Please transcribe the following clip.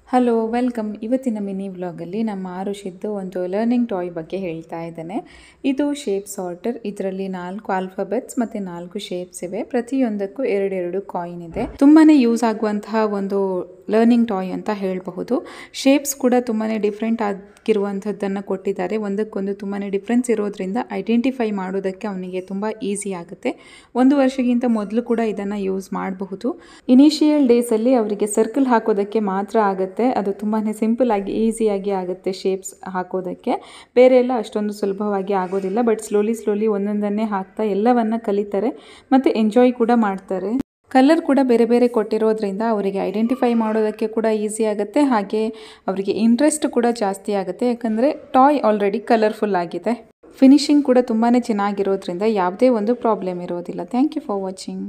Hello welcome. ಇವತ್ತಿನ mini ವ್ಲಾಗಲ್ಲಿ ನಮ್ಮ ಆರುಷಿದ್ದು ಒಂದು ಲರ್ನಿಂಗ್ ಟಾಯ್ ಬಗ್ಗೆ ಹೇಳ್ತಾ ಇದ್ದೇನೆ. ಇದು ಶೇಪ್ ಸಾರ್ಟರ್. ಇದರಲ್ಲಿ 4 ಆಲ್ಫಾಬೆಟ್ಸ್ ಮತ್ತು 4 ಶೇಪ್ಸ್ ಇವೆ. ಪ್ರತಿಯೊಂದಕ್ಕೂ 2 ಕಾಯಿನ್ ಇದೆ. ತುಂಬಾನೇ ಯೂಸ್ ಆಗುವಂತಹ ಒಂದು ಲರ್ನಿಂಗ್ ಟಾಯ್ ಅಂತ ಹೇಳಬಹುದು. ಶೇಪ್ಸ್ ಕೂಡ ತುಂಬಾನೇ ಡಿಫ್ರೆಂಟ್ ಆಗಿರುವಂಥದ್ದನ್ನು ಕೊಟ್ಟಿದ್ದಾರೆ. ಒಂದಕ್ಕೊಂದು ತುಂಬಾನೇ ಡಿಫ್ರೆನ್ಸ್ ಇರೋದ್ರಿಂದ ಐಡೆಂಟಿಫೈ ಮಾಡೋದಕ್ಕೆ ಅವನಿಗೆ ತುಂಬ ಈಸಿ ಆಗುತ್ತೆ. 1 ವರ್ಷಕ್ಕಿಂತ ಮೊದಲು ಕೂಡ ಇದನ್ನು ಯೂಸ್ ಮಾಡಬಹುದು. ಇನಿಷಿಯಲ್ ಡೇಸಲ್ಲಿ ಅವರಿಗೆ ಸರ್ಕಲ್ ಹಾಕೋದಕ್ಕೆ ಮಾತ್ರ ಆಗುತ್ತೆ. ಅದು ತುಂಬಾ ಸಿಂಪಲ್ ಆಗಿ ಈಸಿಯಾಗಿ ಆಗುತ್ತೆ ಶೇಪ್ಸ್ ಹಾಕೋದಕ್ಕೆ. ಬೇರೆ ಎಲ್ಲ ಅಷ್ಟೊಂದು ಸುಲಭವಾಗಿ ಆಗೋದಿಲ್ಲ. ಬಟ್ ಸ್ಲೋಲಿ ಒಂದೊಂದನ್ನೇ ಹಾಕ್ತಾ ಎಲ್ಲವನ್ನ ಕಲಿತಾರೆ ಮತ್ತು ಎಂಜಾಯ್ ಕೂಡ ಮಾಡ್ತಾರೆ. ಕಲರ್ ಕೂಡ ಬೇರೆ ಬೇರೆ ಕೊಟ್ಟಿರೋದ್ರಿಂದ ಅವರಿಗೆ ಐಡೆಂಟಿಫೈ ಮಾಡೋದಕ್ಕೆ ಕೂಡ ಈಸಿ ಆಗುತ್ತೆ. ಹಾಗೆ ಅವರಿಗೆ ಇಂಟ್ರೆಸ್ಟ್ ಕೂಡ ಜಾಸ್ತಿ ಆಗುತ್ತೆ, ಯಾಕಂದರೆ ಟಾಯ್ ಆಲ್ರೆಡಿ ಕಲರ್ಫುಲ್ ಆಗಿದೆ. ಫಿನಿಶಿಂಗ್ ಕೂಡ ತುಂಬಾ ಚೆನ್ನಾಗಿರೋದ್ರಿಂದ ಯಾವುದೇ ಒಂದು ಪ್ರಾಬ್ಲಮ್ ಇರೋದಿಲ್ಲ. Thank you for watching.